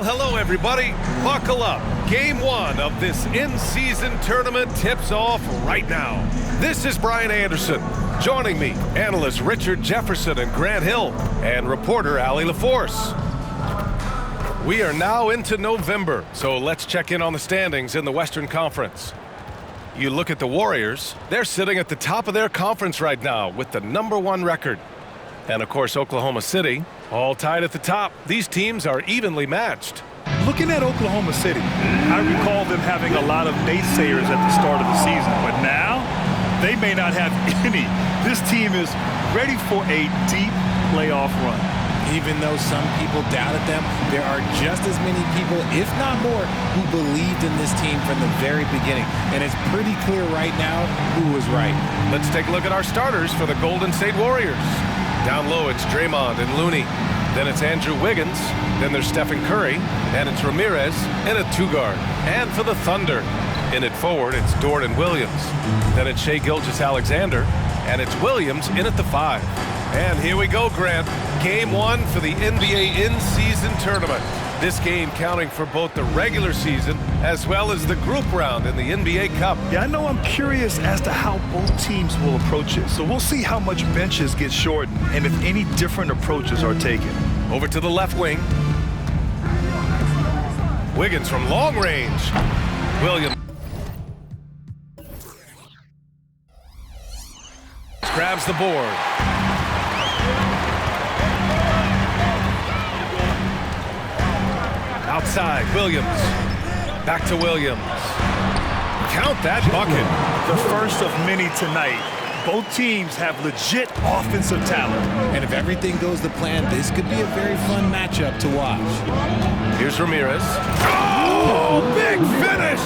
Hello, everybody. Buckle up. Game 1 of this in-season tournament tips off right now. This is Brian Anderson. Joining me, analysts Richard Jefferson and Grant Hill, and reporter Allie LaForce. We are now into November, so let's check in on the standings in the Western Conference. You look at the Warriors, they're sitting at the top of their conference right now with the #1 record. And of course, Oklahoma City, all tied at the top. These teams are evenly matched. Looking at Oklahoma City, I recall them having a lot of naysayers at the start of the season, but now they may not have any. This team is ready for a deep playoff run. Even though some people doubted them, there are just as many people, if not more, who believed in this team from the very beginning. And it's pretty clear right now who was right. Let's take a look at our starters for the Golden State Warriors. Down low, it's Draymond and Looney. Then it's Andrew Wiggins. Then there's Stephen Curry. And it's Ramirez in a 2-guard. And for the Thunder, in it forward, it's Dort and Williams. Then it's Shai Gilgeous-Alexander. And it's Williams in at the 5. And here we go, Grant. Game 1 for the NBA in-season tournament. This game counting for both the regular season as well as the group round in the NBA Cup. Yeah, I know I'm curious as to how both teams will approach it. So we'll see how much benches get shortened and if any different approaches are taken. Over to the left wing. Wiggins from long range. Williams grabs the board. Outside, Williams. Back to Williams. Count that bucket. The first of many tonight. Both teams have legit offensive talent. And if everything goes to plan, this could be a very fun matchup to watch. Here's Ramirez. Oh, big finish!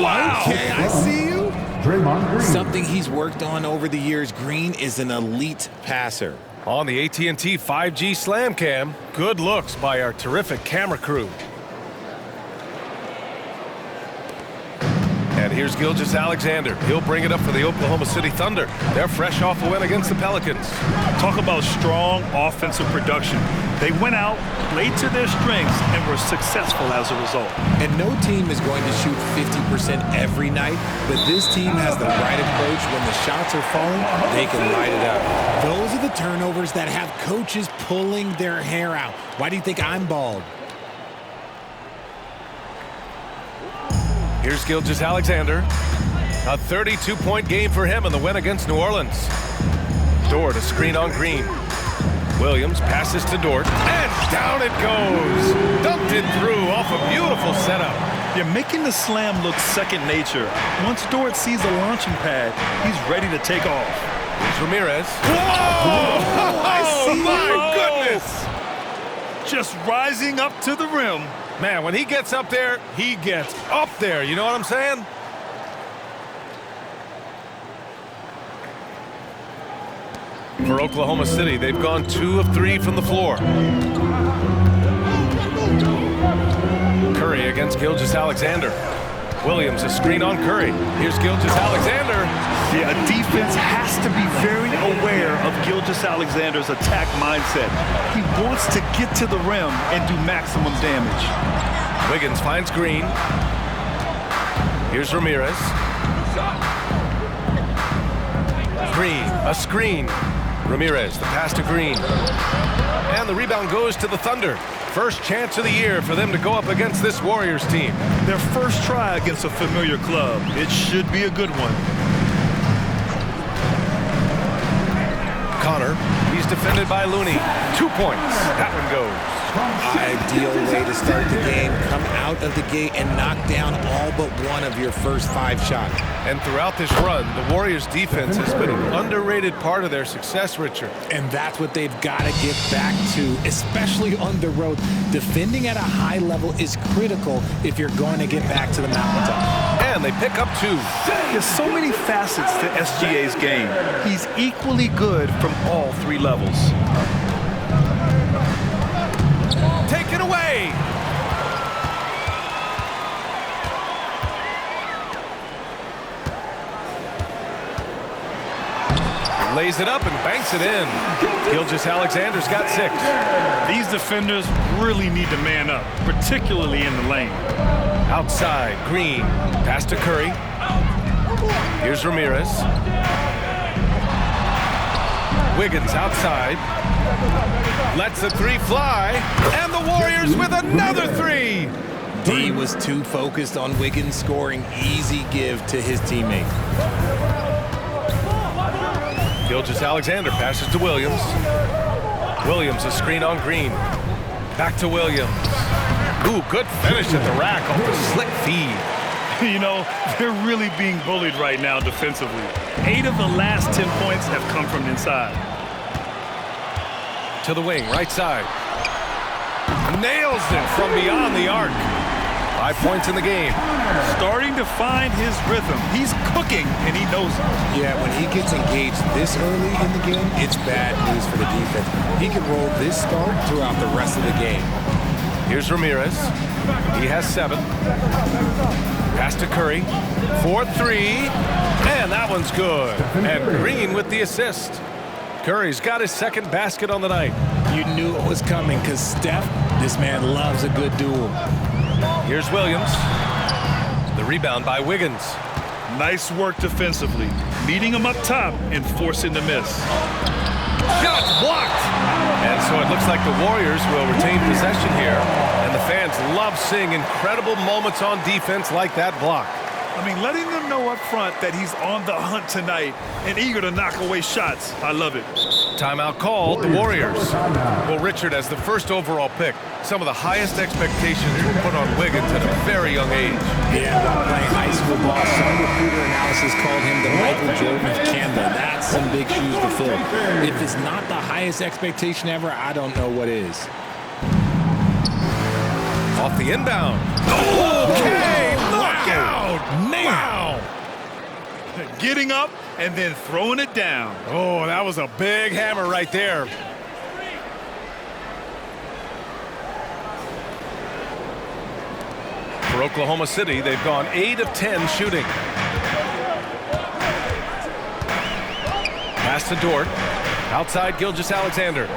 Wow. Okay, I see you. Draymond Green. Something he's worked on over the years. Green is an elite passer. On the AT&T 5G Slam Cam, good looks by our terrific camera crew. And here's Gilgeous-Alexander. He'll bring it up for the Oklahoma City Thunder. They're fresh off a win against the Pelicans. Talk about strong offensive production. They went out, played to their strengths, and were successful as a result. And no team is going to shoot 50% every night, but this team has the right approach. When the shots are falling, they can light it up. Those are the turnovers that have coaches pulling their hair out. Why do you think I'm bald? Here's Gilgeous-Alexander. A 32-point game for him in the win against New Orleans. Dort, a screen on Green. Williams passes to Dort, and down it goes. Dumped it through off a beautiful setup. You're making the slam look second nature. Once Dort sees the launching pad, he's ready to take off. Here's Ramirez. Whoa! I see. My goodness! Just rising up to the rim. Man, when he gets up there, he gets up there. You know what I'm saying? For Oklahoma City, they've gone 2 of 3 from the floor. Curry against Gilgeous-Alexander. Williams, a screen on Curry. Here's Gilgeous-Alexander. Yeah, a defense has to be very aware of Gilgeous-Alexander's attack mindset. He wants to get to the rim and do maximum damage. Wiggins finds Green. Here's Ramirez. Green, a screen. Ramirez, the pass to Green. And the rebound goes to the Thunder. First chance of the year for them to go up against this Warriors team. Their first try against a familiar club. It should be a good one. Connor, he's defended by Looney. 2 points. That one goes. Ideal way to start the game. Come out of the gate and knock down all but one of your first 5 shots. And throughout this run, the Warriors' defense has been an underrated part of their success, Richard. And that's what they've got to get back to, especially on the road. Defending at a high level is critical if you're going to get back to the mountaintop. And they pick up 2. There's so many facets to SGA's game. He's equally good from all 3 levels. Take it away. Lays it up and banks it in. Gilgeous-Alexander's got 6. These defenders really need to man up, particularly in the lane. Outside, Green. Pass to Curry. Here's Ramirez. Wiggins outside. Lets the 3 fly. And the Warriors with another 3. D was too focused on Wiggins scoring. Easy give to his teammate. Gilgeous-Alexander passes to Williams. Williams, a screen on Green. Back to Williams. Ooh, good finish at the rack off the slick feed. You know, they're really being bullied right now defensively. 8 of the last 10 points have come from inside. To the wing, right side. Nails it from beyond the arc. 5 points in the game. Starting to find his rhythm. He's cooking, and he knows it. Yeah, when he gets engaged this early in the game, it's bad news for the defense. He can roll this start throughout the rest of the game. Here's Ramirez. He has 7. Pass to Curry. 4-3. And that one's good. And Green with the assist. Curry's got his 2nd basket on the night. You knew it was coming because Steph, this man loves a good duel. Here's Williams. The rebound by Wiggins. Nice work defensively, meeting him up top and forcing the miss. Shots blocked! And so it looks like the Warriors will retain possession here. And the fans love seeing incredible moments on defense like that block. I mean, letting them know up front that he's on the hunt tonight and eager to knock away shots. I love it. Timeout called, the Warriors. Well, Richard, as the first overall pick, some of the highest expectations were put on Wiggins at a very young age. Yeah, playing high school ball, some recruiter analysis called him the Michael Jordan of Canada. That's some big shoes to fill. If it's not the highest expectation ever, I don't know what is. Off the inbound. Okay, knockout! Man! Wow! Getting up and then throwing it down. Oh, that was a big hammer right there. For Oklahoma City, they've gone 8 of 10 shooting. Pass to Dort. Outside Gilgeous-Alexander.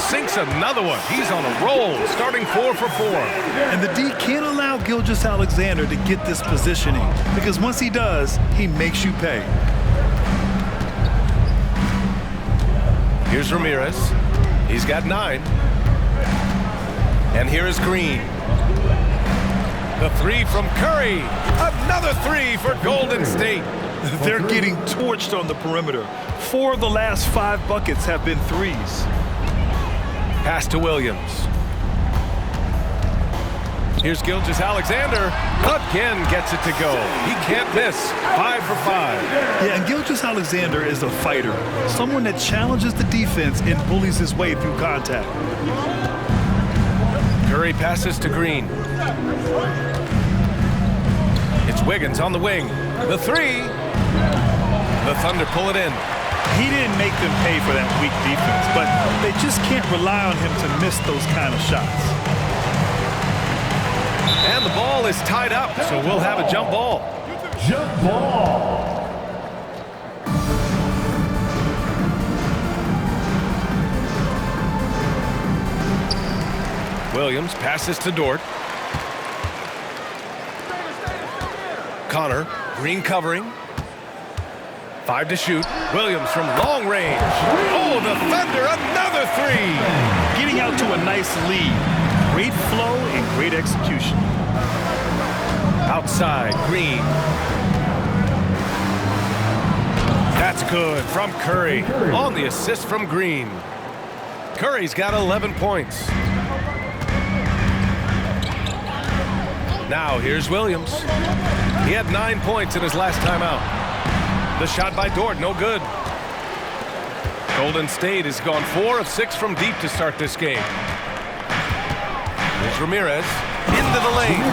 Sinks another one. He's on a roll, starting 4 for 4. And the D can't allow Gilgeous-Alexander to get this positioning because once he does, he makes you pay. Here's Ramirez. He's got 9. And here is Green. The 3 from Curry. Another 3 for Golden State. They're getting torched on the perimeter. 4 of the last 5 buckets have been threes. Pass to Williams. Here's Gilgeous-Alexander. Again gets it to go. He can't miss. 5 for 5. Yeah, and Gilgeous-Alexander is a fighter. Someone that challenges the defense and bullies his way through contact. Curry passes to Green. It's Wiggins on the wing. The 3. The Thunder pull it in. He didn't make them pay for that weak defense, but they just can't rely on him to miss those kind of shots. And the ball is tied up, so we'll have a jump ball. Jump ball. Williams passes to Dort. Connor, Green covering. 5 to shoot. Williams from long range. Oh, the Thunder, another 3. Getting out to a nice lead. Great flow and great execution. Outside, Green. That's good from Curry. On the assist from Green. Curry's got 11 points. Now here's Williams. He had 9 points in his last time out. The shot by Dort, no good. Golden State has gone 4 of 6 from deep to start this game. Here's Ramirez into the lane.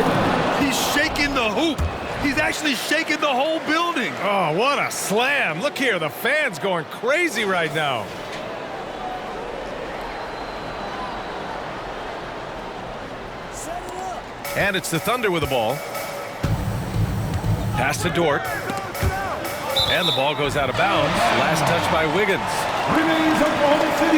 He's shaking the hoop. He's actually shaking the whole building. Oh, what a slam. Look here, the fans going crazy right now. And it's the Thunder with the ball. Pass to Dort. And the ball goes out of bounds. Last touch by Wiggins.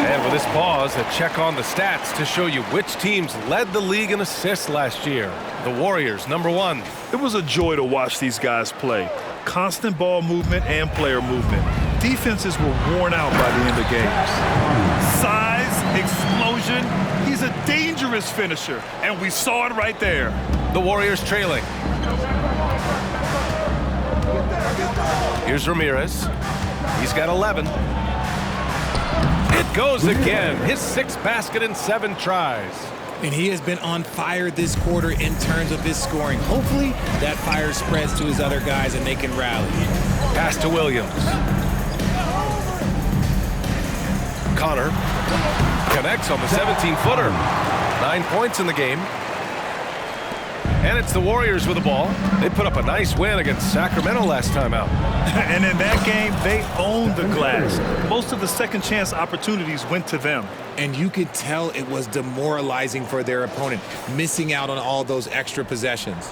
And with this pause, a check on the stats to show you which teams led the league in assists last year. The Warriors, #1. It was a joy to watch these guys play. Constant ball movement and player movement. Defenses were worn out by the end of games. Size, explosion. He's a dangerous finisher, and we saw it right there. The Warriors trailing. Here's Ramirez. He's got 11. It goes again. His 6th basket in 7 tries. And he has been on fire this quarter in terms of his scoring. Hopefully that fire spreads to his other guys and they can rally. Pass to Williams. Connor connects on the 17-footer. 9 points in the game. And it's the Warriors with the ball. They put up a nice win against Sacramento last time out. And in that game, they owned the glass. Most of the second chance opportunities went to them. And you could tell it was demoralizing for their opponent, missing out on all those extra possessions.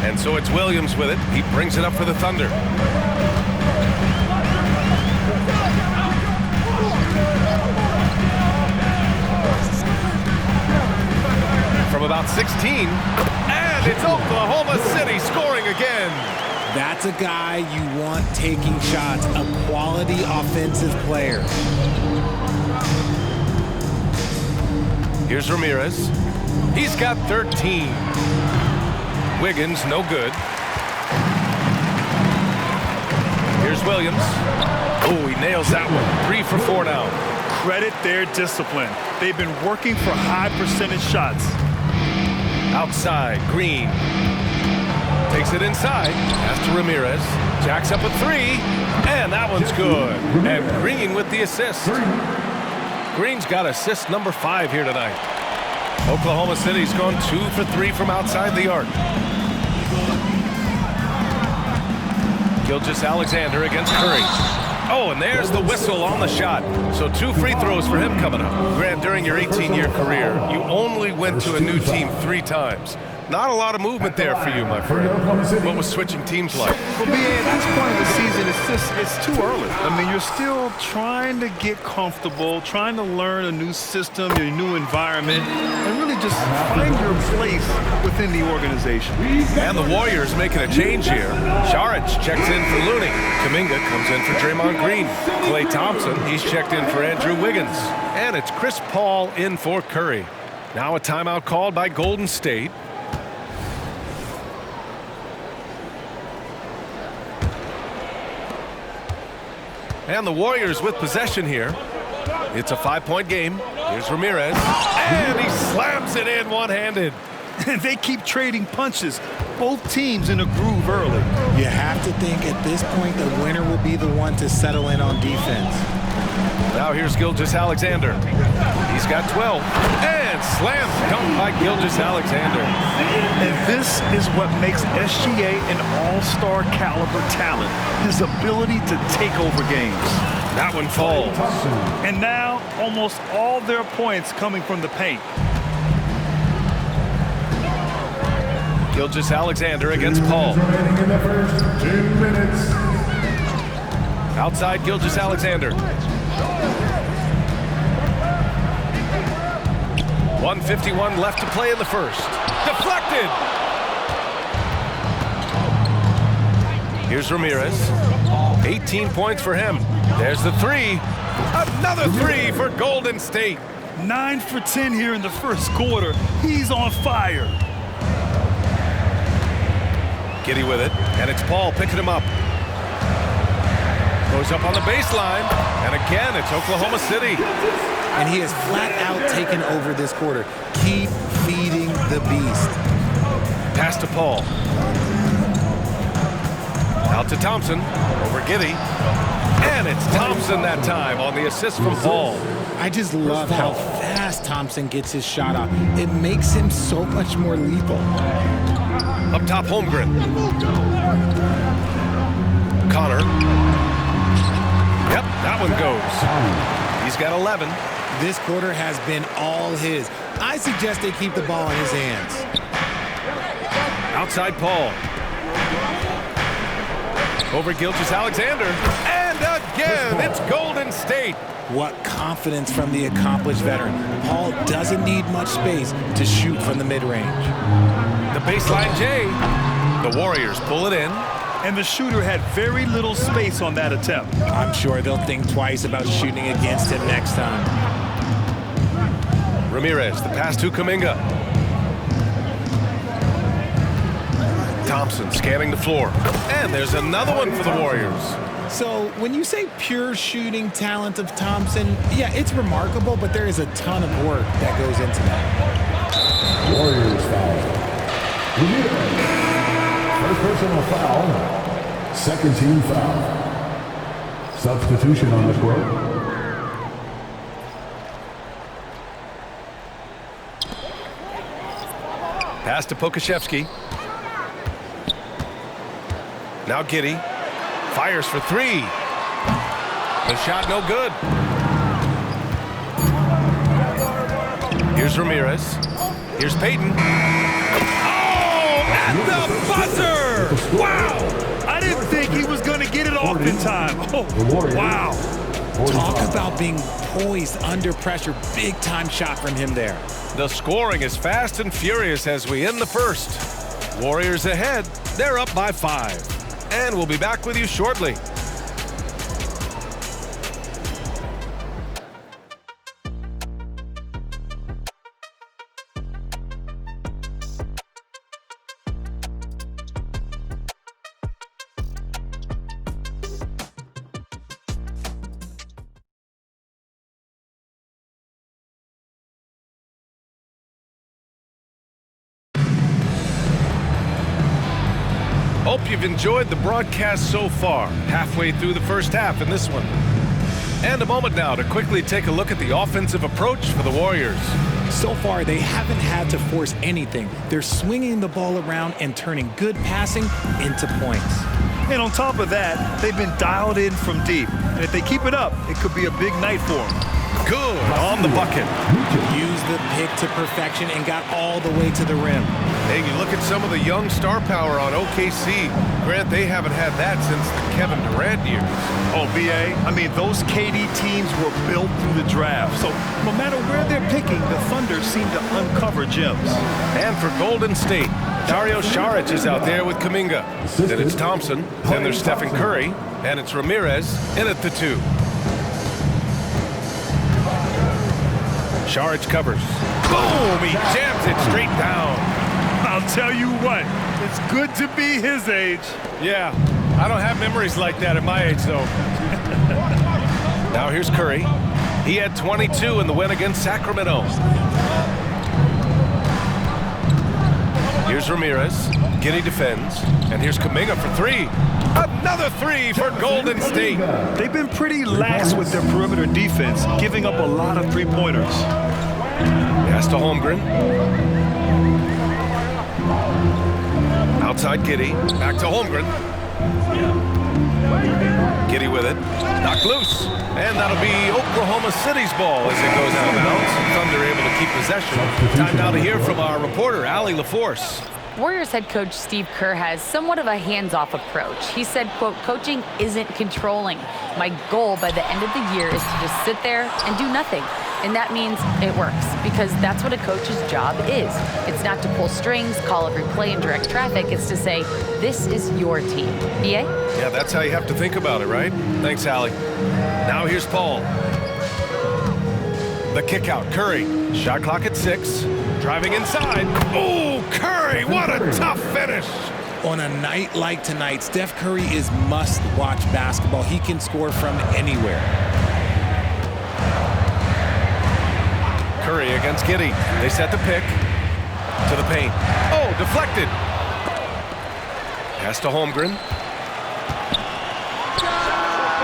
And so it's Williams with it. He brings it up for the Thunder. From about 16, and it's Oklahoma City scoring again. That's a guy you want taking shots, a quality offensive player. Here's Ramirez. He's got 13. Wiggins, no good. Here's Williams. Oh, he nails that one. 3 for 4 now. Credit their discipline. They've been working for high percentage shots. Outside, Green. Takes it inside. Pass to Ramirez. Jacks up a 3. And that one's good. And Green with the assist. Green's got assist number 5 here tonight. Oklahoma City's gone 2 for 3 from outside the arc. Gilgeous-Alexander against Curry. Oh, and there's the whistle on the shot. So 2 free throws for him coming up. Grant, during your 18-year career, you only went to a new team 3 times. Not a lot of movement there for you, my friend. What was switching teams like? For me, at this point of the season, it's too early. I mean, you're still trying to get comfortable, trying to learn a new system, a new environment, and really just find your place within the organization. And the Warriors making a change here. Saric checks in for Looney. Kuminga comes in for Draymond Green. Klay Thompson, he's checked in for Andrew Wiggins. And it's Chris Paul in for Curry. Now a timeout called by Golden State. And the Warriors with possession here. It's a 5-point game. Here's Ramirez. And he slams it in one-handed. They keep trading punches. Both teams in a groove early. You have to think at this point the winner will be the one to settle in on defense. Now here's Gilgeous-Alexander. He's got 12. And slam dunk by Gilgeous-Alexander. And this is what makes SGA an all-star caliber talent. His ability to take over games. That one falls. And now almost all their points coming from the paint. Gilgeous-Alexander against Paul. Outside Gilgeous-Alexander. 1:51 left to play in the first. Deflected! Here's Ramirez. 18 points for him. There's the 3. Another 3 for Golden State. 9 for 10 here in the first quarter. He's on fire. Giddy with it, and it's Paul picking him up. Goes up on the baseline, and again, it's Oklahoma City. And he has flat out taken over this quarter. Keep feeding the beast. Pass to Paul. Out to Thompson, over Giddy. And it's Thompson that time on the assist from Paul. I just love how fast Thompson gets his shot off. It makes him so much more lethal. Up top, Holmgren. Connor. Yep, that one goes. He's got 11. This quarter has been all his. I suggest they keep the ball in his hands. Outside Paul. Over Gilgeous-Alexander. And again, it's Golden State. What confidence from the accomplished veteran. Paul doesn't need much space to shoot from the mid-range. The baseline J. The Warriors pull it in. And the shooter had very little space on that attempt. I'm sure they'll think twice about shooting against him next time. Ramirez, the pass to Kuminga. Thompson scanning the floor. And there's another one for the Warriors. So when you say pure shooting talent of Thompson, yeah, it's remarkable, but there is a ton of work that goes into that. Warriors foul. First personal foul. Second team foul. Substitution on the court. Pass to Pokashevsky. Now Giddey. Fires for three. The shot no good. Here's Ramirez. Here's Payton. Oh, at the buzzer! Wow! I didn't think he was going to get it off in time. Oh, wow. Talk about being poised under pressure. Big time shot from him there. The scoring is fast and furious as we end the first. Warriors ahead. They're up by 5. And we'll be back with you shortly. Hope you've enjoyed the broadcast so far, halfway through the first half in this one. And a moment now to quickly take a look at the offensive approach for the Warriors. So far, they haven't had to force anything. They're swinging the ball around and turning good passing into points. And on top of that, they've been dialed in from deep. And if they keep it up, it could be a big night for them. Good on the bucket. Used the pick to perfection and got all the way to the rim. Hey, you look at some of the young star power on OKC. Grant, they haven't had that since the Kevin Durant years. Oh, BA, I mean, those KD teams were built through the draft. So no matter where they're picking, the Thunder seem to uncover gems. And for Golden State, Dario Saric is out there with Kuminga. Then it's Thompson. Then there's Stephen Curry. And it's Ramirez in at the 2. Saric covers. Boom! He jams it straight down. I'll tell you what, it's good to be his age. Yeah, I don't have memories like that at my age, though. Now here's Curry. He had 22 in the win against Sacramento. Here's Ramirez. Giddey defends. And here's Kuminga for 3. Another 3 for Golden State. They've been pretty lax with their perimeter defense, giving up a lot of three-pointers. Pass to Holmgren. Outside Giddey. Back to Holmgren. Giddey with it. Knocked loose. And that'll be Oklahoma City's ball as it goes out of bounds. Thunder able to keep possession. Time now to hear from our reporter, Allie LaForce. Warriors head coach Steve Kerr has somewhat of a hands-off approach. He said, quote, coaching isn't controlling. My goal by the end of the year is to just sit there and do nothing. And that means it works because that's what a coach's job is. It's not to pull strings, call every play and direct traffic. It's to say, this is your team. BA? Yeah, that's how you have to think about it, right? Thanks, Allie. Now here's Paul. The kick out, Curry. Shot clock at 6. Driving inside. Oh, Curry, what a tough finish. On a night like tonight, Steph Curry is must-watch basketball. He can score from anywhere. Curry against Giddey. They set the pick to the paint. Oh, deflected. Pass to Holmgren.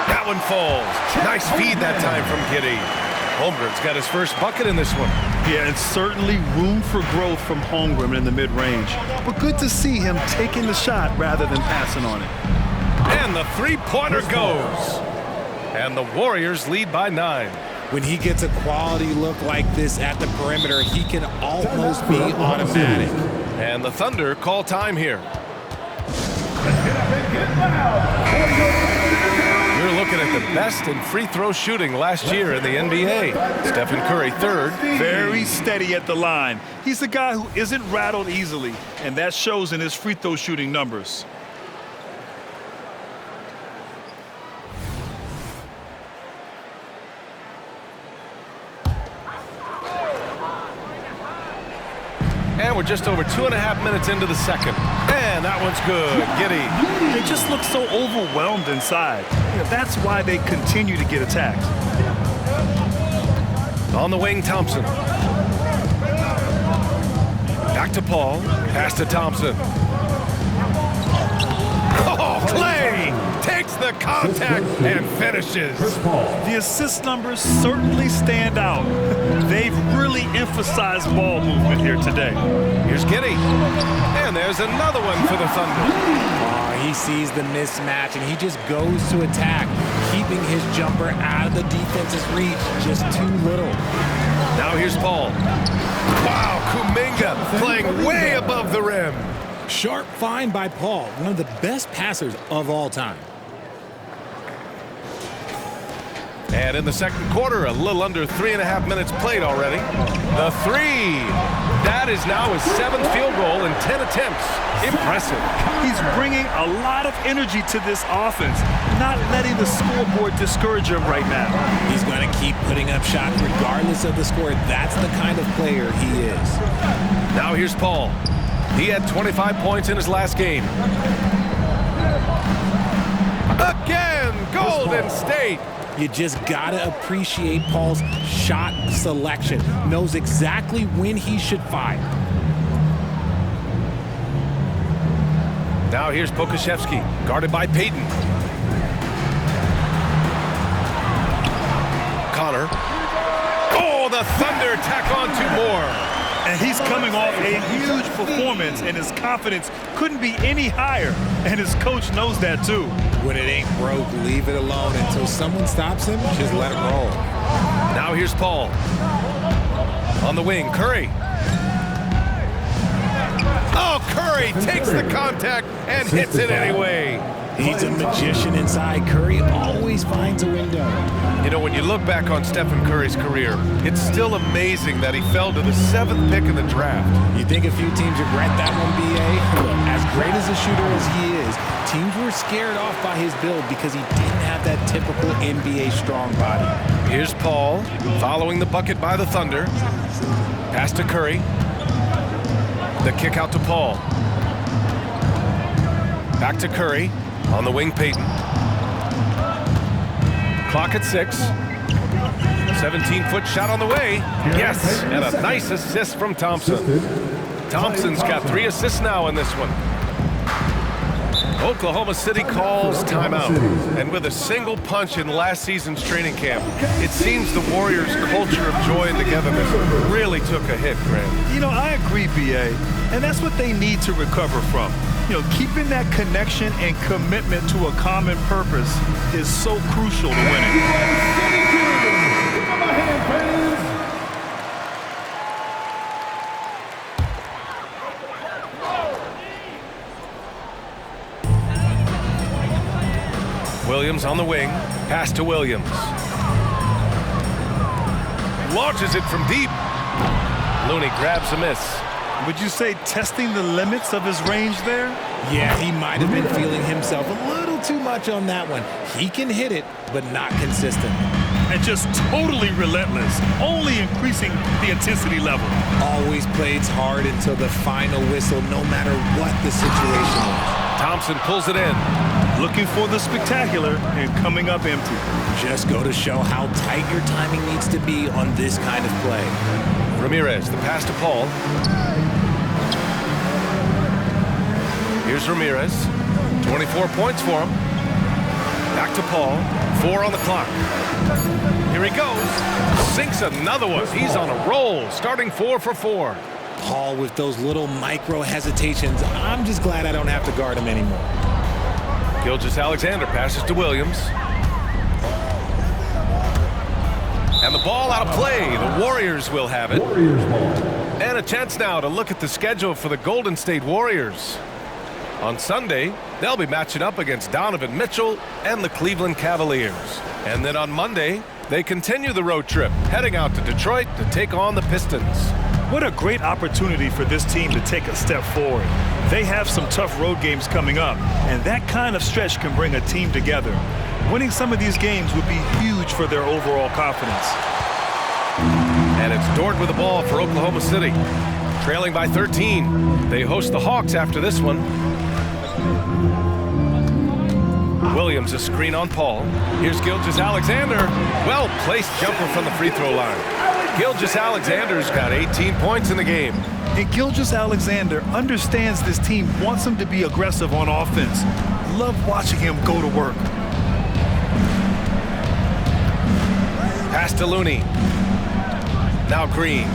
That one falls. Nice feed that time from Giddey. Holmgren's got his first bucket in this one. Yeah, it's certainly room for growth from Holmgren in the mid-range. But good to see him taking the shot rather than passing on it. And the three-pointer goes. And the Warriors lead by 9. When he gets a quality look like this at the perimeter, he can almost be automatic. And the Thunder call time here. You're looking at the best in free throw shooting last year in the NBA. Stephen Curry, third. Very steady at the line. He's the guy who isn't rattled easily, and that shows in his free throw shooting numbers. And we're just over 2.5 minutes into the second. And that one's good. Giddy. They just look so overwhelmed inside. That's why they continue to get attacked. On the wing, Thompson. Back to Paul. Pass to Thompson. Oh, Clay takes the contact and finishes. The assist numbers certainly stand out. They've really emphasized ball movement here today. Here's Giddy. And there's another one for the Thunder. He sees the mismatch, and he just goes to attack, keeping his jumper out of the defense's reach. Just too little. Now here's Paul. Wow, Kuminga playing way above the rim. Sharp find by Paul, one of the best passers of all time. And in the second quarter, a little under 3.5 minutes played already. The three. That is now his 7th field goal in 10 attempts. Impressive. He's bringing a lot of energy to this offense, not letting the scoreboard discourage him right now. He's going to keep putting up shots regardless of the score. That's the kind of player he is. Now here's Paul. He had 25 points in his last game. Again, Golden State. You just gotta appreciate Paul's shot selection. Knows exactly when he should fire. Now here's Pokashevsky, guarded by Payton. Connor. Oh, the Thunder tack on 2 more. And he's coming off a huge performance, and his confidence couldn't be any higher. And his coach knows that too. When it ain't broke, leave it alone until someone stops him. Just let him roll. Now here's Paul. On the wing, Curry. Oh, Curry takes the contact and hits it anyway. He's a magician inside. Curry always finds a window. You know, when you look back on Stephen Curry's career, it's still amazing that he fell to the 7th pick in the draft. You think a few teams regret that one, B.A.? As great as a shooter as he is, teams were scared off by his build because he didn't have that typical NBA strong body. Here's Paul, following the bucket by the Thunder. Pass to Curry. The kick out to Paul. Back to Curry. On the wing, Payton. Clock at 6. 17-foot shot on the way. Yes, and a nice assist from Thompson. Thompson's got 3 assists now in this one. Oklahoma City calls timeout. And with a single punch in last season's training camp, it seems the Warriors' culture of joy and togetherness really took a hit, Grant. You know, I agree, B.A., and that's what they need to recover from. You know, keeping that connection and commitment to a common purpose is so crucial to winning. Williams on the wing. Pass to Williams. Launches it from deep. Looney grabs a miss. Would you say testing the limits of his range there? Yeah, he might have been feeling himself a little too much on that one. He can hit it, but not consistent. And just totally relentless, only increasing the intensity level. Always plays hard until the final whistle, no matter what the situation is. Thompson pulls it in. Looking for the spectacular and coming up empty. Just go to show how tight your timing needs to be on this kind of play. Ramirez, the pass to Paul. Here's Ramirez. 24 points for him. Back to Paul. 4 on the clock. Here he goes. Sinks another one. He's on a roll, starting 4 for 4. Paul with those little micro hesitations. I'm just glad I don't have to guard him anymore. Gilgeous-Alexander passes to Williams. And the ball out of play. The Warriors will have it. Warriors ball. And a chance now to look at the schedule for the Golden State Warriors. On Sunday, they'll be matching up against Donovan Mitchell and the Cleveland Cavaliers. And then on Monday, they continue the road trip, heading out to Detroit to take on the Pistons. What a great opportunity for this team to take a step forward. They have some tough road games coming up, and that kind of stretch can bring a team together. Winning some of these games would be huge for their overall confidence. And it's Dort with the ball for Oklahoma City. Trailing by 13. They host the Hawks after this one. Williams a screen on Paul. Here's Gilgeous-Alexander. Well-placed jumper from the free throw line. Gilgeous-Alexander's got 18 points in the game. And Gilgeous-Alexander understands this team wants him to be aggressive on offense. Love watching him go to work. Pass to Looney. Now Green.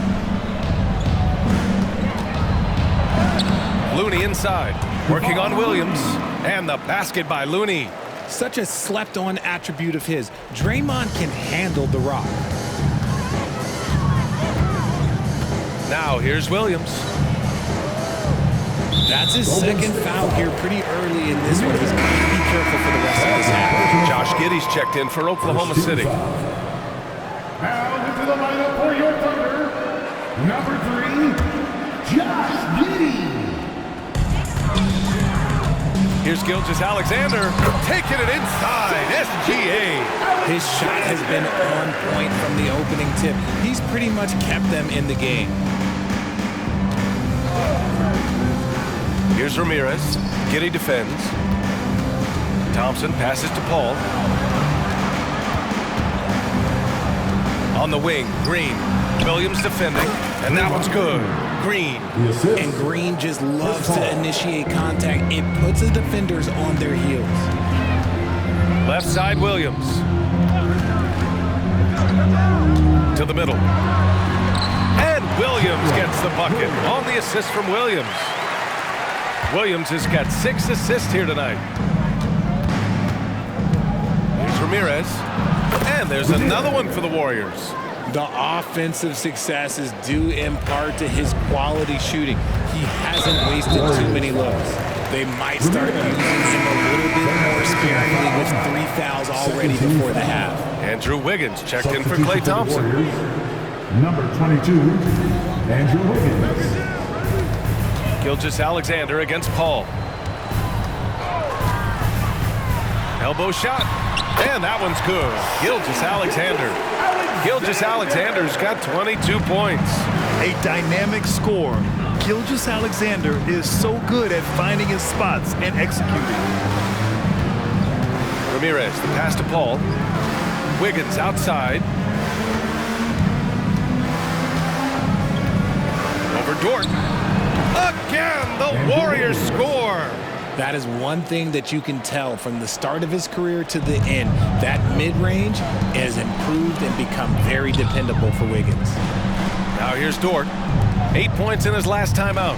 Looney inside. Working on Williams. And the basket by Looney. Such a slept-on attribute of his. Draymond can handle the rock. Now here's Williams. That's his second foul here pretty early in this one. He's going to be careful for the rest of this half. Josh Giddey's checked in for Oklahoma City. Now into the lineup for your Thunder, number 3, Josh Giddey. Here's Gilgeous-Alexander taking it inside. SGA. His shot has been on point from the opening tip. He's pretty much kept them in the game. Here's Ramirez. Giddey defends. Thompson passes to Paul. On the wing, Green. Williams defending, and that one's good. Green. And Green just loves to initiate contact. It puts the defenders on their heels. Left side, Williams. To the middle. And Williams gets the bucket on the assist from Williams. Williams has got 6 assists here tonight. Here's Ramirez. And there's another one for the Warriors. The offensive success is due in part to his quality shooting. He hasn't wasted too many looks. They might start using him a little bit more sparingly with 3 fouls already before the half. Andrew Wiggins checked in for Klay Thompson. Number 22, Andrew Wiggins. Gilgeous-Alexander against Paul. Elbow shot. And that one's good. Gilgeous-Alexander. Gilgeous-Alexander's got 22 points. A dynamic scorer. Gilgeous-Alexander is so good at finding his spots and executing. Ramirez, the pass to Paul. Wiggins outside. Over Dort. Again, the Warriors score. That is one thing that you can tell from the start of his career to the end. That mid-range has improved and become very dependable for Wiggins. Now here's Dort. 8 points in his last time out.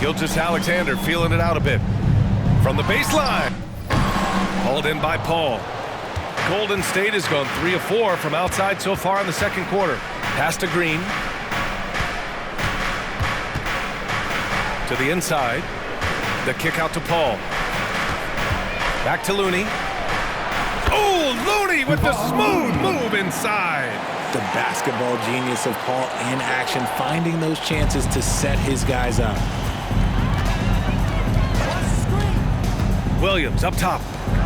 Gilgeous-Alexander feeling it out a bit. From the baseline. Hauled in by Paul. Golden State has gone 3 of 4 from outside so far in the second quarter. Pass to Green. To the inside. The kick out to Paul. Back to Looney. Oh, Looney with the smooth move inside. The basketball genius of Paul in action, finding those chances to set his guys up. Williams up top.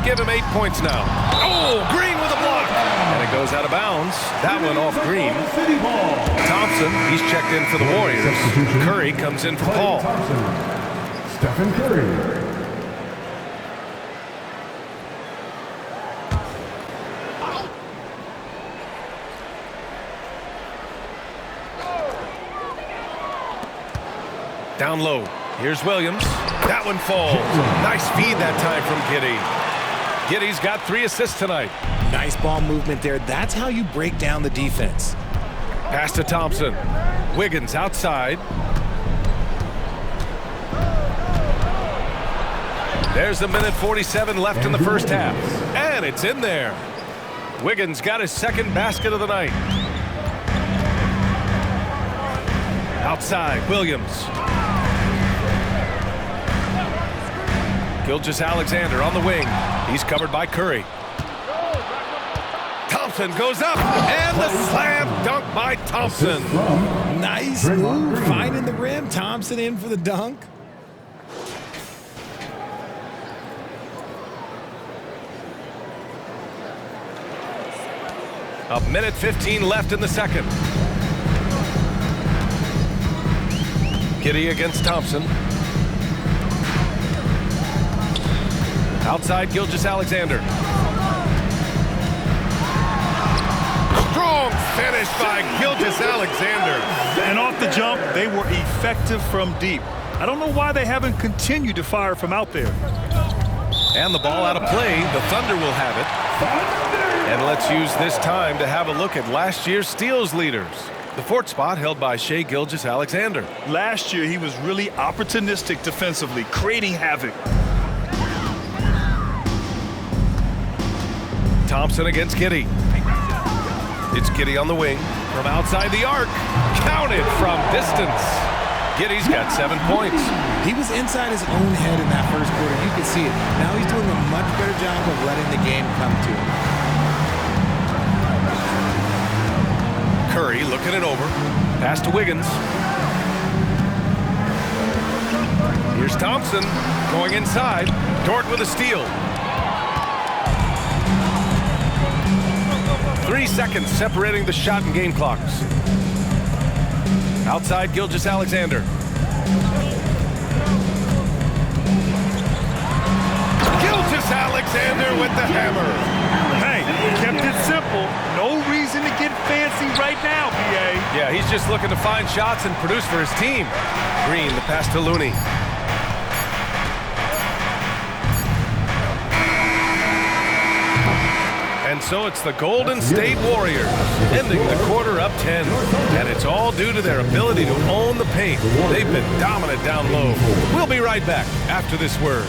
Give him 8 points now. Oh, Green with a block. And it goes out of bounds. That one off Green. Thompson, he's checked in for the Warriors. Curry comes in for Paul. Stephen Curry. Down low. Here's Williams. That one falls. Nice feed that time from Giddey. Giddey's got 3 assists tonight. Nice ball movement there. That's how you break down the defense. Pass to Thompson. Wiggins outside. There's a minute 47 left in the first half. And it's in there. Wiggins got his second basket of the night. Outside, Williams. Gilgeous-Alexander on the wing. He's covered by Curry. Thompson goes up, and the slam dunk by Thompson. Nice move, finding the rim. Thompson in for the dunk. A minute 15 left in the second. Giddey against Thompson. Outside, Gilgeous-Alexander. Strong finish by Gilgeous-Alexander. And off the jump, they were effective from deep. I don't know why they haven't continued to fire from out there. And the ball out of play. The Thunder will have it. And let's use this time to have a look at last year's steals leaders. The fourth spot held by Shai Gilgeous-Alexander. Last year, he was really opportunistic defensively, creating havoc. Thompson against Giddey. It's Giddey on the wing from outside the arc. Counted from distance. Giddey's got 7 points. He was inside his own head in that first quarter. You can see it. Now he's doing a much better job of letting the game come to him. Curry looking it over. Pass to Wiggins. Here's Thompson going inside. Dort with a steal. 3 seconds separating the shot and game clocks. Outside, Gilgeous-Alexander. Gilgeous-Alexander with the hammer. Hey, kept it simple. No reason to get fancy right now, PA. Yeah, he's just looking to find shots and produce for his team. Green, the pass to Looney. And so it's the Golden State Warriors ending the quarter up 10. And it's all due to their ability to own the paint. They've been dominant down low. We'll be right back after this word.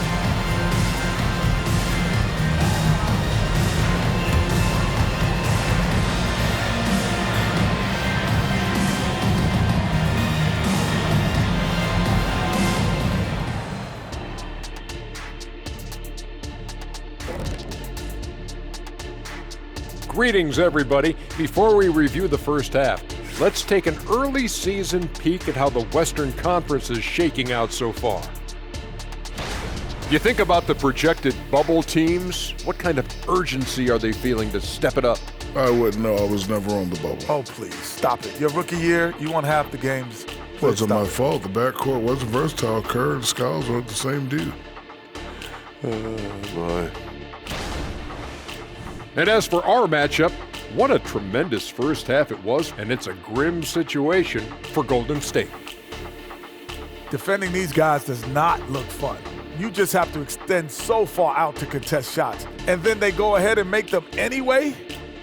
Greetings, everybody. Before we review the first half, let's take an early season peek at how the Western Conference is shaking out so far. You think about the projected bubble teams, what kind of urgency are they feeling to step it up? I wouldn't know. I was never on the bubble. Oh, please, stop it. Your rookie year, you won half the games. Please Wasn't my stop it. fault. The backcourt wasn't versatile. Kerr and Skiles weren't the same dude. My. And as for our matchup, what a tremendous first half it was, and it's a grim situation for Golden State. Defending these guys does not look fun. You just have to extend so far out to contest shots, and then they go ahead and make them anyway?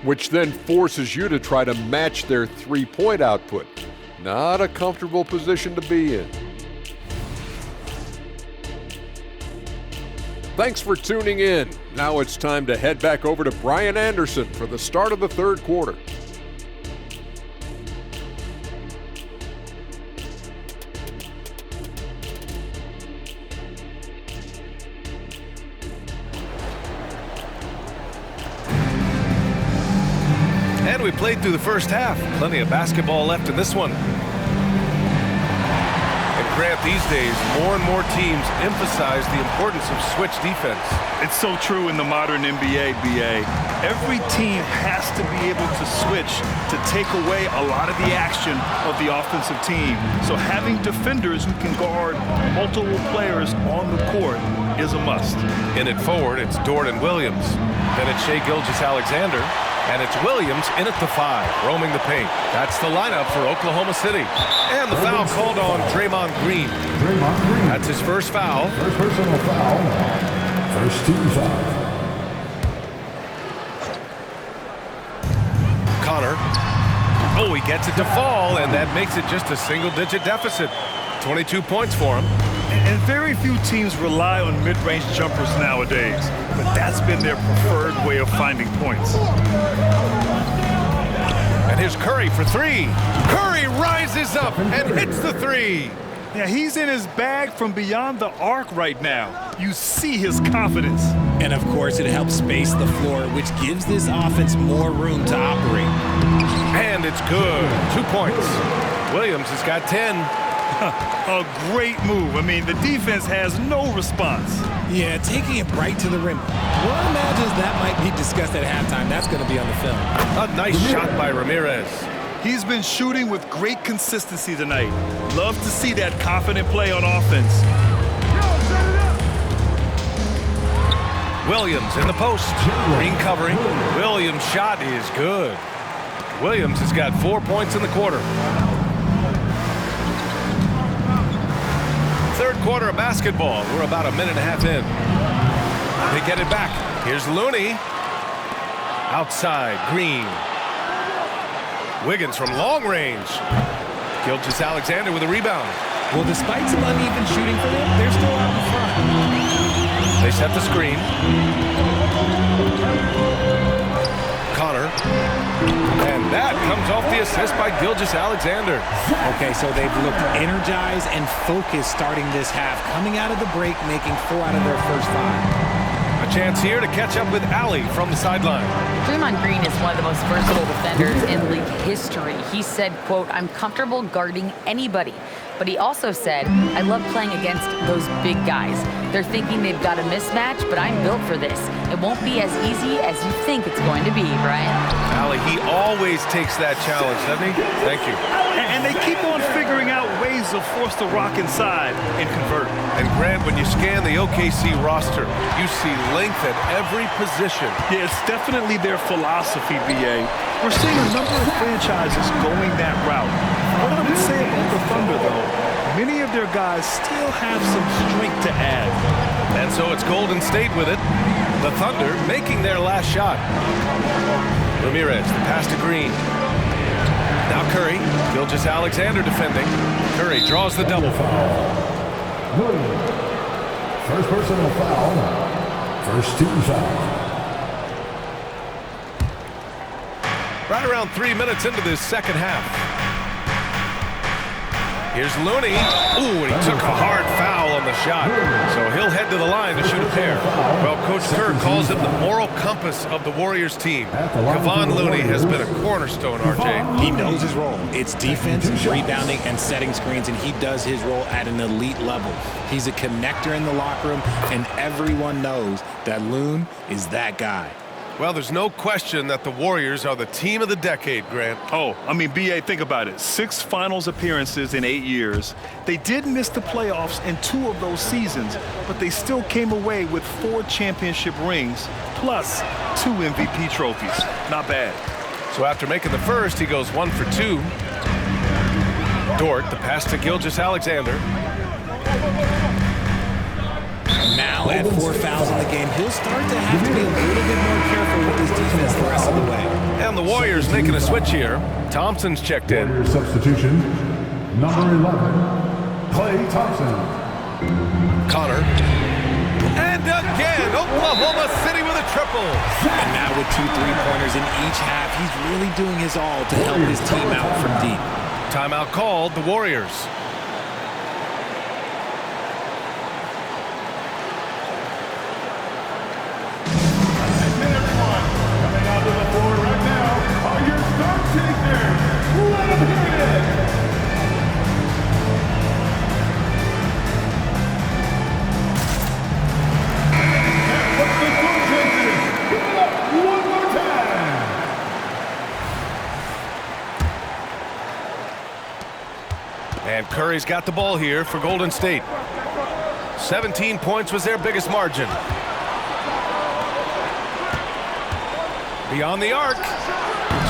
Which then forces you to try to match their three-point output. Not a comfortable position to be in. Thanks for tuning in. Now it's time to head back over to Brian Anderson for the start of the third quarter. And we played through the first half. Plenty of basketball left in this one. And Grant, these days, more and more teams emphasize the importance of switch defense. It's so true in the modern NBA, BA. Every team has to be able to switch to take away a lot of the action of the offensive team. So having defenders who can guard multiple players on the court is a must. In it forward, it's Dort and Williams. Then it's Shai Gilgeous-Alexander. And it's Williams in at the 5, roaming the paint. That's the lineup for Oklahoma City. And the foul called on Draymond Green. That's his first foul. First personal foul. First team foul. Connor. Oh, he gets it to fall, and that makes it just a single-digit deficit. 22 points for him. And very few teams rely on mid-range jumpers nowadays, but that's been their preferred way of finding points. And here's Curry for three. Curry rises up and hits the three. Yeah, he's in his bag from beyond the arc right now. You see his confidence. And of course, it helps space the floor, which gives this offense more room to operate. And it's good. 2 points. Williams has got 10. A great move. I mean, the defense has no response. Yeah, taking it right to the rim. One imagines that might be discussed at halftime. That's going to be on the film. A nice shot by Ramirez. He's been shooting with great consistency tonight. Love to see that confident play on offense. Williams in the post. Green covering. Williams' shot is good. Williams has got 4 points in the quarter. Third quarter of basketball. We're about a minute and a half in. They get it back. Here's Looney. Outside, Green. Wiggins from long range. Gilgeous-Alexander with a rebound. Well, despite some uneven shooting for them, they're still out in front. They set the screen. Connor. And that comes off the assist by Gilgeous-Alexander. Okay, so they've looked energized and focused starting this half, coming out of the break, making 4 out of their first 5. A chance here to catch up with Allie from the sideline. Draymond Green is one of the most versatile defenders in league history. He said, quote, "I'm comfortable guarding anybody." But he also said, "I love playing against those big guys. They're thinking they've got a mismatch, but I'm built for this. It won't be as easy as you think it's going to be," Brian. Allie, he always takes that challenge, doesn't he? Thank you. And they keep on figuring out ways to force the rock inside and convert. And Grant, when you scan the OKC roster, you see length at every position. Yeah, it's definitely their philosophy, BA. We're seeing a number of franchises going that route. What I would say about the Thunder, though, many of their guys still have some strength to add. And so it's Golden State with it. The Thunder making their last shot. Ramirez, the pass to Green. Now Curry, Gilgeous-Alexander defending. Curry draws the double foul. First personal foul. First team foul. Right around 3 minutes into this second half. Here's Looney. Ooh, and he took a hard foul on the shot. So he'll head to the line to shoot a pair. Well, Coach Kerr calls him the moral compass of the Warriors team. Kevon Looney has been a cornerstone, RJ. He knows his role. It's defense, rebounding, and setting screens, and he does his role at an elite level. He's a connector in the locker room, and everyone knows that Loon is that guy. Well, there's no question that the Warriors are the team of the decade, Grant. Oh, I mean, BA, think about it. 6 finals appearances in 8 years. They did miss the playoffs in 2 of those seasons, but they still came away with 4 championship rings, plus 2 MVP trophies. Not bad. So after making the first, he goes 1 for 2. Dort, the pass to Gilgeous-Alexander. Now at 4 fouls in the game, he'll start to have to be a little bit more careful with his defense the rest of the way. And the Warriors making a switch here. Thompson's checked in. Warriors substitution. Number 11, Klay Thompson. Connor. And again, Oklahoma City with a triple. And now with 2 3-pointers in each half, he's really doing his all to help his team out from deep. Timeout called, the Warriors. And Curry's got the ball here for Golden State. 17 points was their biggest margin. Beyond the arc.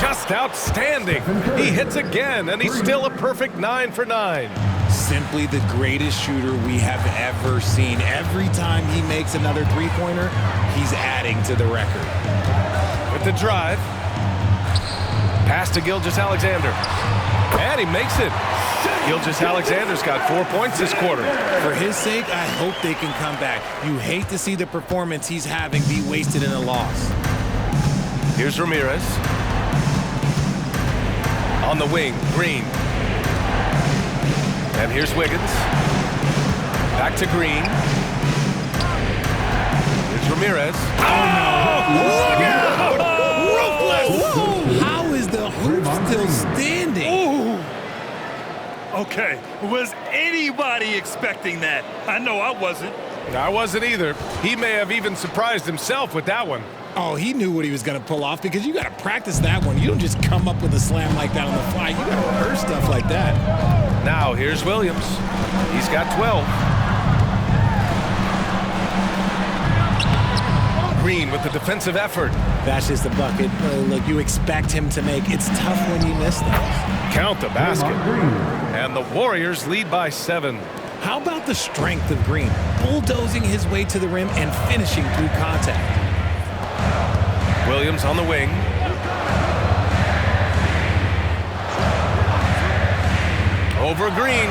Just outstanding. He hits again, and he's still a perfect 9 for 9. Simply the greatest shooter we have ever seen. Every time he makes another 3-pointer, he's adding to the record. With the drive. Pass to Gilgeous-Alexander. And he makes it. Gilgeous-Alexander's got 4 points this quarter. For his sake, I hope they can come back. You hate to see the performance he's having be wasted in a loss. Here's Ramirez. On the wing, Green. And here's Wiggins. Back to Green. Here's Ramirez. Oh, no! Look out! Ruthless! How is the hoop still standing? Ooh. Okay, was anybody expecting that? I know I wasn't. I wasn't either. He may have even surprised himself with that one. Oh, he knew what he was going to pull off because you got to practice that one. You don't just come up with a slam like that on the fly. You got to rehearse stuff like that. Now, here's Williams. He's got 12. Green with the defensive effort. That's just a bucket like you expect him to make. It's tough when you miss those. Count the basket. And the Warriors lead by 7. How about the strength of Green? Bulldozing his way to the rim and finishing through contact. Williams on the wing. Over Green.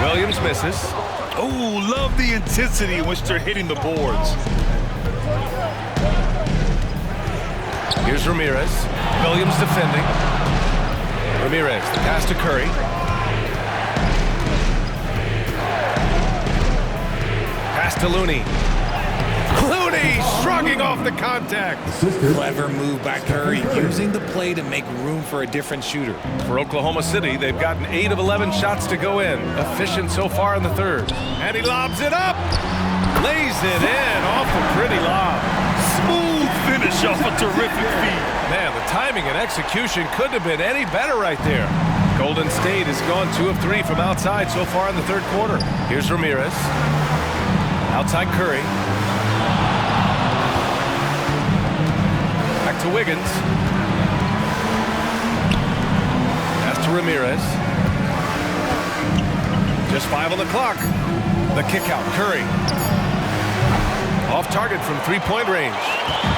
Williams misses. Oh, love the intensity in which they're hitting the boards. Here's Ramirez. Williams defending. Ramirez, the pass to Curry. Pass to Looney. Looney shrugging off the contact. Clever move by Curry, using the play to make room for a different shooter. For Oklahoma City, they've gotten 8 of 11 shots to go in. Efficient so far in the third. And he lobs it up. Lays it in off a pretty lob. Smooth finish off a terrific feed. Man, the timing and execution couldn't have been any better right there. Golden State has gone 2 of 3 from outside so far in the third quarter. Here's Ramirez. Outside Curry. Back to Wiggins. Pass to Ramirez. Just 5 on the clock. The kick out, Curry. Off target from 3-point range.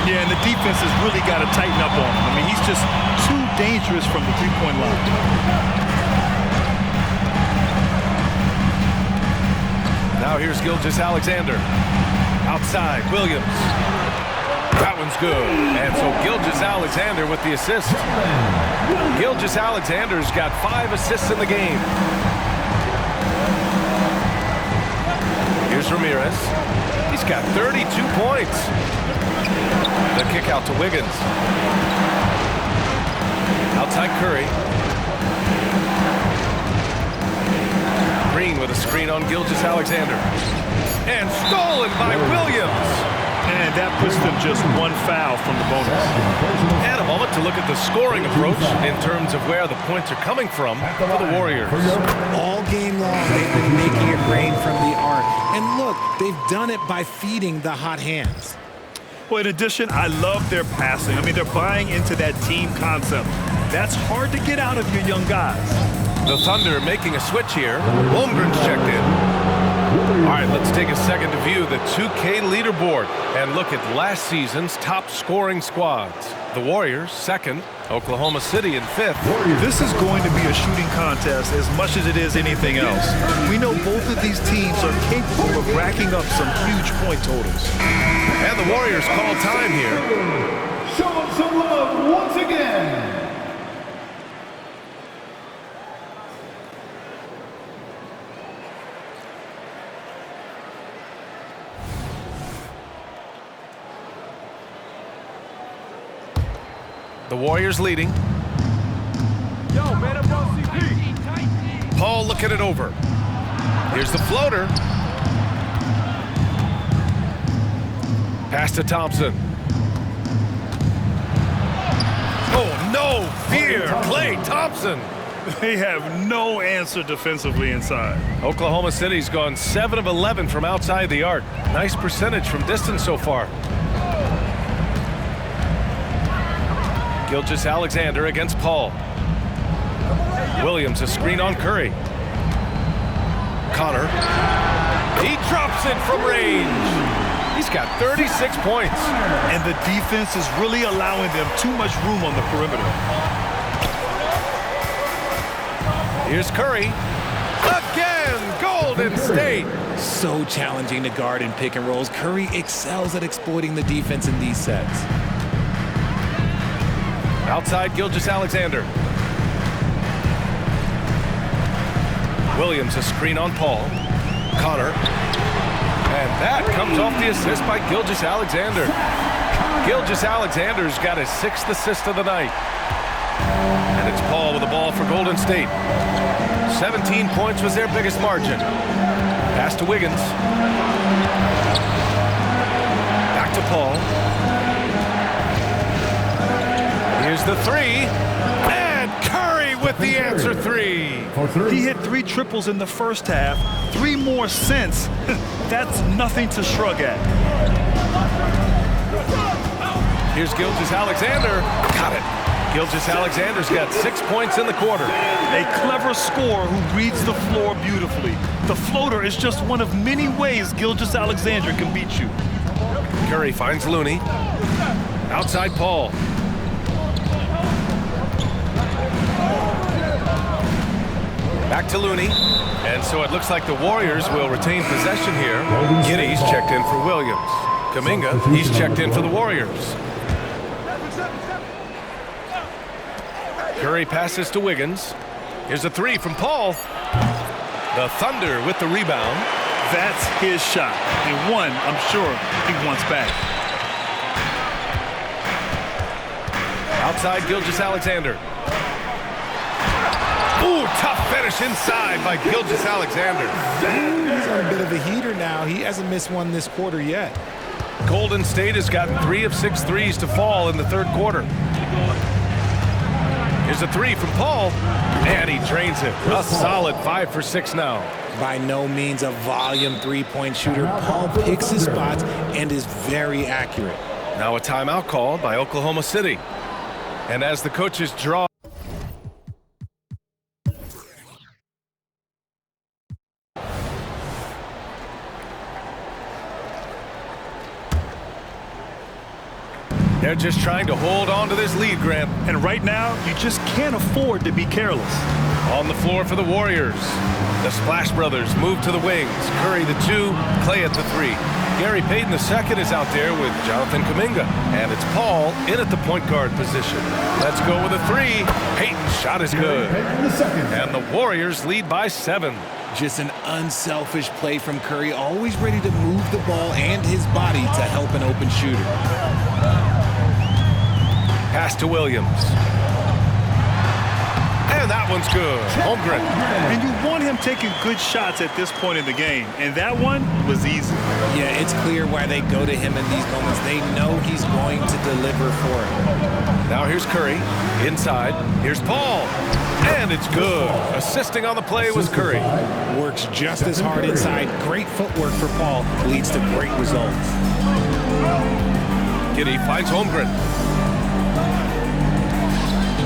Yeah, and the defense has really got to tighten up on him. I mean, he's just too dangerous from the 3-point line. Now here's Gilgeous-Alexander. Outside, Williams. That one's good. And so Gilgeous-Alexander with the assist. Gilgeous-Alexander's got 5 assists in the game. Here's Ramirez. He's got 32 points. The kick out to Wiggins. Outside Curry. Green with a screen on Gilgeous-Alexander. And stolen by Williams. And that puts them just 1 foul from the bonus. And a moment to look at the scoring approach in terms of where the points are coming from for the Warriors. All game long, they've been making it rain from the arc. And look, they've done it by feeding the hot hands. Well, in addition, I love their passing. I mean, they're buying into that team concept. That's hard to get out of your young guys. The Thunder making a switch here. Holmgren's checked in. All right, let's take a second to view the 2K leaderboard and look at last season's top scoring squads. The Warriors, 2nd. Oklahoma City in 5th. This is going to be a shooting contest as much as it is anything else. We know both of these teams are capable of racking up some huge point totals. And the Warriors call time here. Show them some love once again. The Warriors leading. Yo, man up on CP. Paul looking it over. Here's the floater. Pass to Thompson. Oh, no fear. Klay Thompson. They have no answer defensively inside. Oklahoma City's gone 7 of 11 from outside the arc. Nice percentage from distance so far. Gilgeous-Alexander against Paul. Williams a screen on Curry. Connor. He drops it from range. He's got 36 points. And the defense is really allowing them too much room on the perimeter. Here's Curry. Again, Golden State. So challenging to guard in pick and rolls. Curry excels at exploiting the defense in these sets. Outside, Gilgeous-Alexander. Williams, a screen on Paul. Connor. And that comes off the assist by Gilgeous-Alexander. Gilgeous-Alexander's got his 6th assist of the night. And it's Paul with the ball for Golden State. 17 points was their biggest margin. Pass to Wiggins. Back to Paul. Here's the 3. And Curry with the answer 3. He hit 3 triples in the first half, 3 more since. That's nothing to shrug at. Here's Gilgeous-Alexander. Got it. Gilgeous-Alexander's got 6 points in the quarter. A clever scorer who reads the floor beautifully. The floater is just one of many ways Gilgeous-Alexander can beat you. Curry finds Looney. Outside Paul. Back to Looney. And so it looks like the Warriors will retain possession here. Giddey's checked in for Williams. Kuminga, he's checked in for the Warriors. Curry passes to Wiggins. Here's a 3 from Paul. The Thunder with the rebound. That's his shot. And one, I'm sure he wants back. Outside Gilgeous-Alexander. Ooh, tough finish inside by Gilgeous-Alexander. He's on a bit of a heater now. He hasn't missed one this quarter yet. Golden State has gotten 3 of 6 threes to fall in the third quarter. Here's a 3 from Paul, and he drains it. A solid 5 for 6 now. By no means a volume three-point shooter, Paul picks his spots and is very accurate. Now a timeout called by Oklahoma City. And as the coaches draw, they're just trying to hold on to this lead, Grant. And right now, you just can't afford to be careless. On the floor for the Warriors. The Splash Brothers move to the wings. Curry the 2, Clay at the 3. Gary Payton the second is out there with Jonathan Kuminga. And it's Paul in at the point guard position. Let's go with a 3. Payton's shot is good. And the Warriors lead by 7. Just an unselfish play from Curry, always ready to move the ball and his body to help an open shooter. Pass to Williams. And that one's good. Holmgren. And you want him taking good shots at this point in the game. And that one was easy. Yeah, it's clear why they go to him in these moments. They know he's going to deliver for him. Now here's Curry. Inside. Here's Paul. And it's good. Assisting on the play was Curry. Works just as hard inside. Great footwork for Paul. Leads to great results. Giddey finds Holmgren.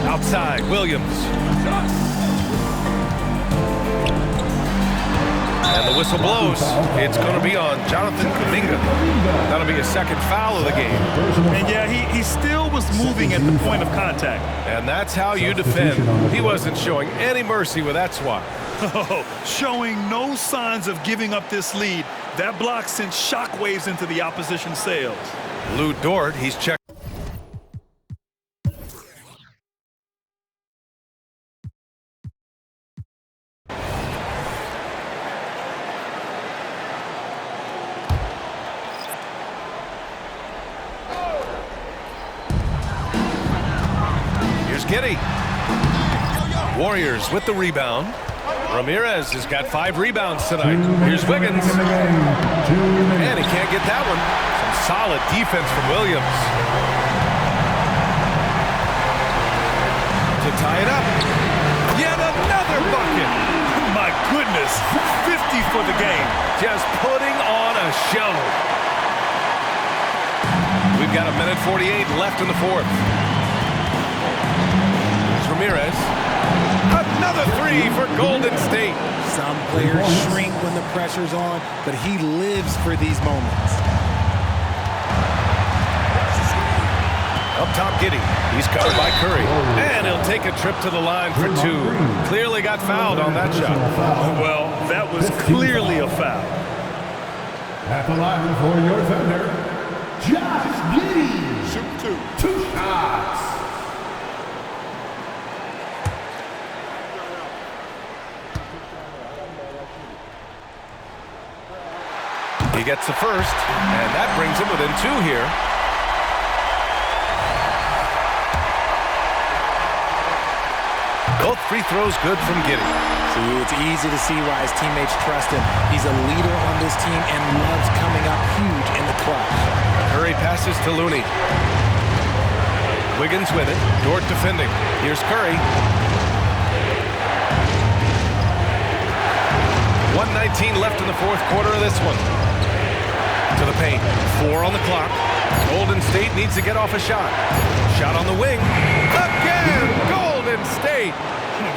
Outside, Williams. And the whistle blows. It's going to be on Jonathan Kuminga. That'll be a second foul of the game. And yeah, he still was moving at the point of contact. And that's how you defend. He wasn't showing any mercy with that swat. Showing no signs of giving up this lead. That block sent shockwaves into the opposition sails. Lou Dort, he's checked. Giddey. Warriors with the rebound. Ramirez has got 5 rebounds tonight. Here's Wiggins. And he can't get that one. Some solid defense from Williams. To tie it up. Yet another bucket. My goodness. 50 for the game. Just putting on a show. We've got 1:48 left in the fourth. Ramirez. Another 3 for Golden State. Some players shrink when the pressure's on, but he lives for these moments. Up top, Giddey. He's covered by Curry. And he'll take a trip to the line for two. Clearly got fouled on that shot. Well, that was clearly a foul. At the line for your Thunder, Josh Giddey. Shoot 2 shots. He gets the first, and that brings him within 2 here. Both free throws good from Giddey. See, it's easy to see why his teammates trust him. He's a leader on this team and loves coming up huge in the clutch. Curry passes to Looney. Wiggins with it. Dort defending. Here's Curry. 1:19 left in the fourth quarter of this one. To the paint. 4 on the clock. Golden State needs to get off a shot. Shot on the wing. Again! Golden State!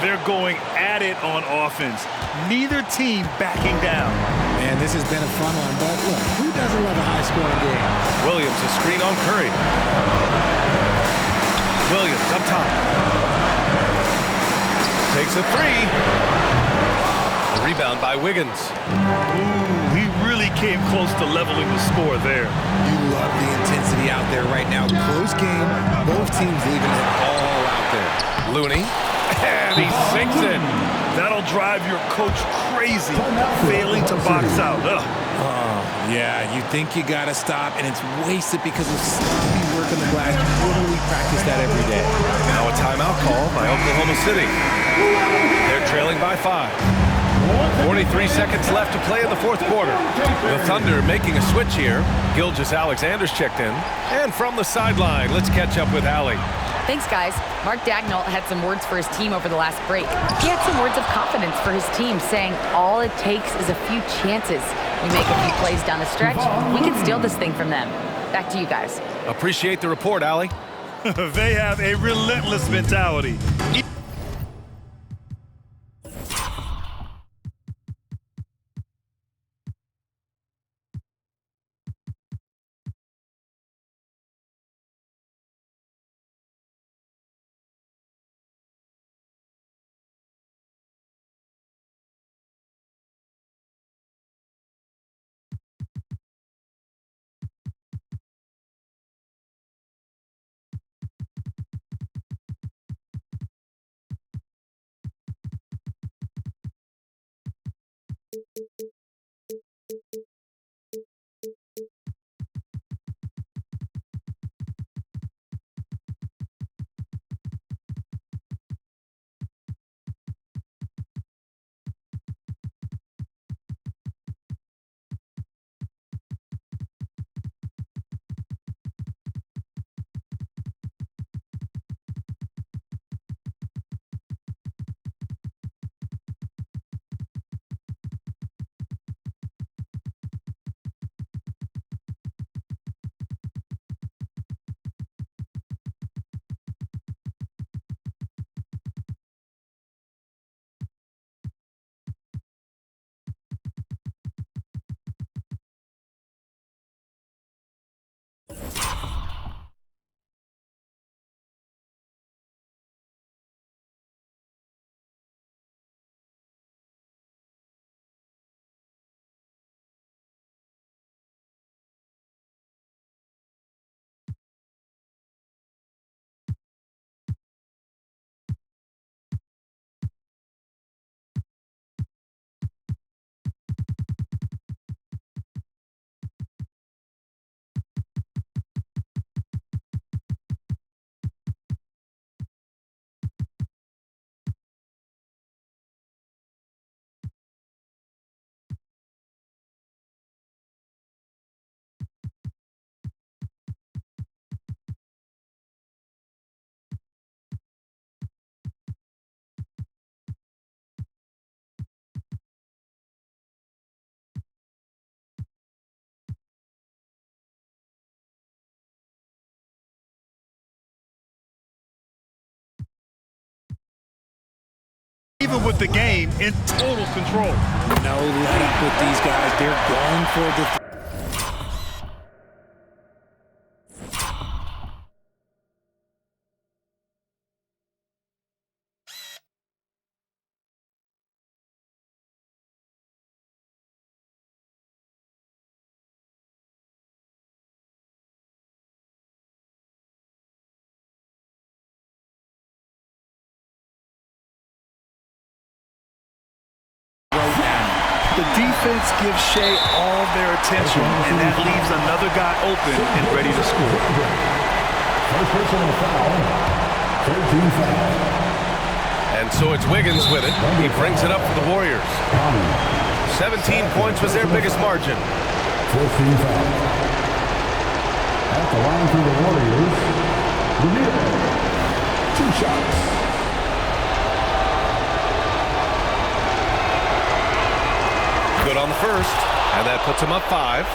They're going at it on offense. Neither team backing down. Man, this has been a fun one, but look, who doesn't love a high-scoring game? Williams, a screen on Curry. Williams up top. Takes a 3. The rebound by Wiggins. Ooh, he really came close to leveling the score there. You love the intensity out there right now. Close game, both teams leaving it all out there. Looney, and he sinks it. That'll drive your coach crazy, failing to box out. Ugh. Yeah, you think you gotta stop, and it's wasted because of sloppy work on the glass. You literally practice that every day. Now a timeout call by Oklahoma City. They're trailing by 5. 43 seconds left to play in the fourth quarter. The Thunder making a switch here. Gilgeous-Alexander's checked in. And from the sideline, let's catch up with Allie. Thanks, guys. Mark Dagnall had some words for his team over the last break. He had some words of confidence for his team, saying all it takes is a few chances. We make a few plays down the stretch, we can steal this thing from them. Back to you guys. Appreciate the report, Allie. They have a relentless mentality. Even with the game in total control. No let up with these guys. They're going for the... defense gives Shea all their attention, and that leaves another guy open and ready to score. First personal foul. 13 foul. And so it's Wiggins with it. He brings it up for the Warriors. 17 points was their biggest margin. 14 foul. At the line for the Warriors, Ramirez. 2 shots. Good on the first, and that puts him up 5.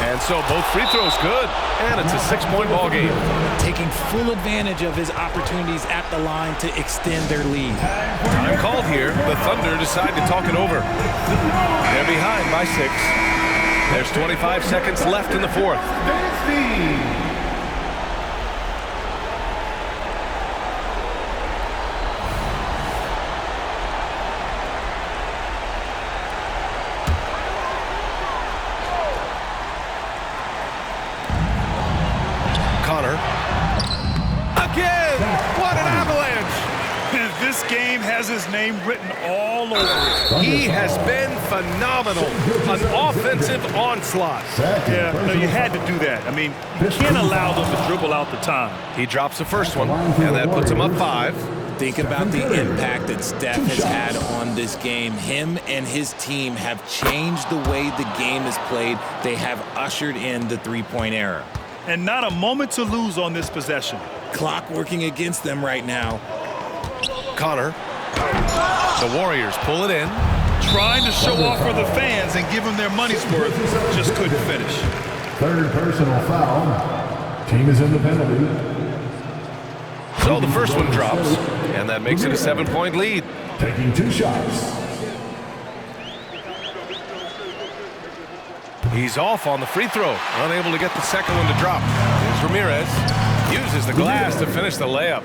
And so both free throws good, and it's a 6-point ball game. Taking full advantage of his opportunities at the line to extend their lead. Time called here. The Thunder decide to talk it over. They're behind by 6. There's 25 seconds left in the fourth. Again! What an avalanche! And this game has his name written all over it. He has been phenomenal. An offensive onslaught. Yeah, no, you had to do that. I mean, you can't allow them to dribble out the time. He drops the first one, and that puts him up 5. Think about the impact that Steph has had on this game. Him and his team have changed the way the game is played. They have ushered in the three-point era. And not a moment to lose on this possession. Clock working against them right now. Connor. The Warriors pull it in. Trying to show off for the fans and give them their money's worth. Just couldn't finish. Third personal foul. Team is in the penalty. So the first one drops, and that makes it a 7-point lead. Taking 2 shots. He's off on the free throw, unable to get the second one to drop. Here's Ramirez. Uses the glass to finish the layup.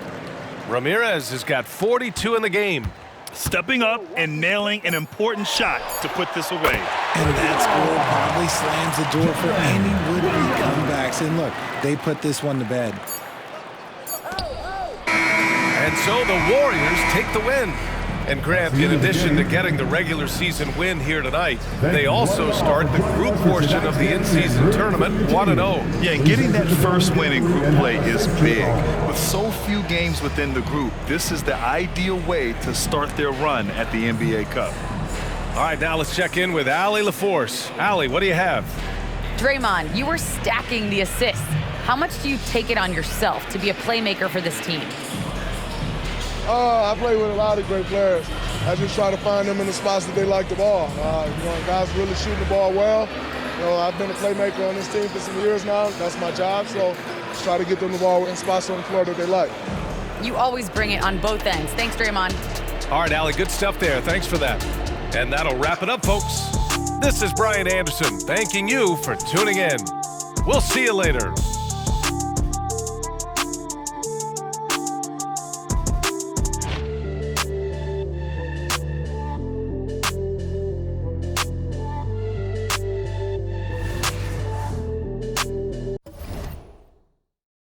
Ramirez has got 42 in the game. Stepping up and nailing an important shot to put this away. And that score probably slams the door for any would-be comebacks. And look, they put this one to bed. And so the Warriors take the win. And Grant, in addition to getting the regular season win here tonight, they also start the group portion of the in-season tournament 1-0. Yeah, getting that first win in group play is big. With so few games within the group, this is the ideal way to start their run at the NBA Cup. All right, now let's check in with Allie LaForce. Allie, what do you have? Draymond, you were stacking the assists. How much do you take it on yourself to be a playmaker for this team? I play with a lot of great players. I just try to find them in the spots that they like the ball. Guys really shooting the ball well. I've been a playmaker on this team for some years now. That's my job, so just try to get them the ball in spots on the floor that they like. You always bring it on both ends. Thanks, Draymond. All right, Allie, good stuff there. Thanks for that. And that'll wrap it up, folks. This is Brian Anderson thanking you for tuning in. We'll see you later.